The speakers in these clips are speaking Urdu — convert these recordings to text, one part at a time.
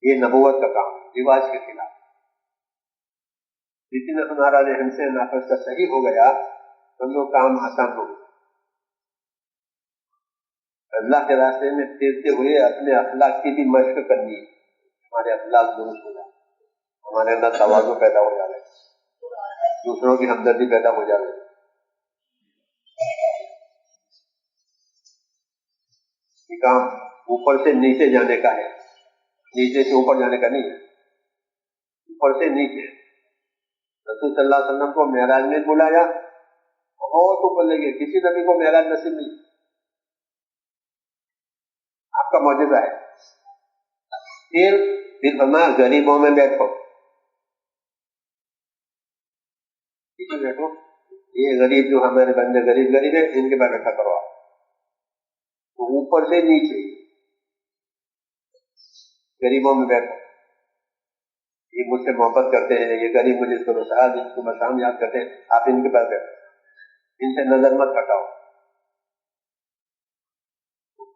یہ نبوت کا کام ہے، رواج کے خلاف۔ لیکن ہمارا ذہن سے نافذ کا صحیح ہو گیا تو وہ کام آسان ہو گیا۔ اللہ کے راستے میں پھرتے ہوئے اپنے اخلاق کی بھی مشق کرنی ہے، ہمارے اخلاق درست ہو جائے، ہمارے اندر تواضع پیدا ہو جائے، دوسروں کی ہمدردی پیدا ہو جائے۔ یہ کام اوپر سے نیچے جانے کا ہے، نیچے سے اوپر جانے کا نہیں ہے، اوپر سے نیچے۔ رسول صلی اللہ علیہ وسلم کو معراج میں بلایا، بہت اوپر لے گئے، کسی نبی کو معراج نصیب نہیں، آپ کا معجزہ ہے۔ پھر فرمایا غریبوں میں بیٹھو، بیٹھو، یہ غریب جو ہمارے بندے غریب ہیں ان کے پاس بیٹھا کرو آپ، تو اوپر سے نیچے غریبوں میں بیٹھو، یہ مجھ سے محبت کرتے ہیں، یہ غریب مجھے صبح شام یاد کرتے ہیں، آپ ان کے پاس بیٹھو، ان سے نظر مت ہٹاؤ۔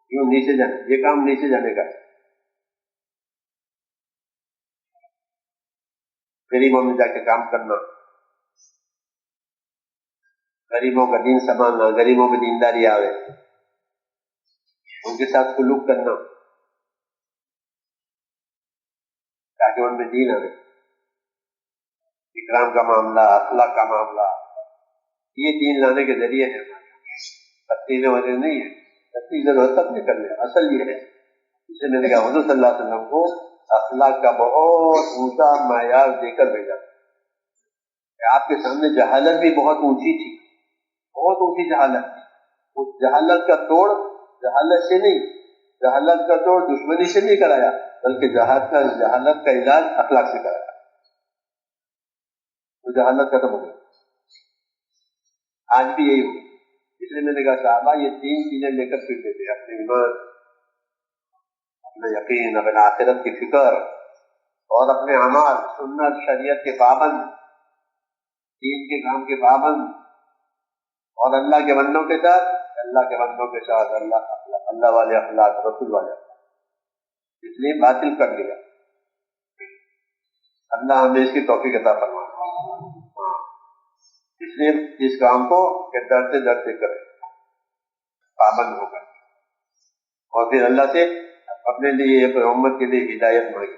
کیوں نیچے جانے؟ یہ کام نیچے جانے کا ہے، غریبوں میں جا کے کام کرنا، غریبوں کا دین سنبھالنا، غریبوں میں دینداری آوے، ان کے ساتھ سلوک کرنا تاکہ ان میں دین آوے، اکرام کا معاملہ، اخلاق کا معاملہ، یہ دین لانے کے ذریعے ہے۔ تفصیلیں وجہ نہیں ہے، تفصیل ضرورت سب نے کر لیا، اصل یہ ہے۔ اس سے میں نے کہا حضور صلی اللہ علیہ وسلم کو اخلاق کا بہت اونچا معیار دے کر بھیجا کہ آپ کے سامنے جہالت بھی بہت اونچی تھی، بہت اونچی جہالت تھی، اس جہالت کا توڑ جہالت سے نہیں، جہالت کا توڑ دشمنی سے نہیں کرایا، بلکہ جہالت کا علاج اخلاق سے کرایا، تو جہالت ختم ہو گئی۔ آج بھی یہی ہوگا، اس لیے میں نے کہا صحابہ یہ تین چیزیں لے کر پھرتے تھے، اپنے ایمان، اپنا یقین، اپنے آخرت کی فکر، اور اپنے اعمال، سنت شریعت کے پابند، دین کے کام کے پابند، اور اللہ کے بندوں کے ساتھ اللہ والے اخلاق، رسول والے اخلاق، اس لیے باطل کر لیا۔ اللہ ہمیں اس کی توفیق عطا فرمائے۔ اس لیے اس کام کو ڈرتے ڈرتے کرے، پابند ہو کر، اور پھر اللہ سے اپنے لیے، اپنے امت کے لیے ہدایت مانگے۔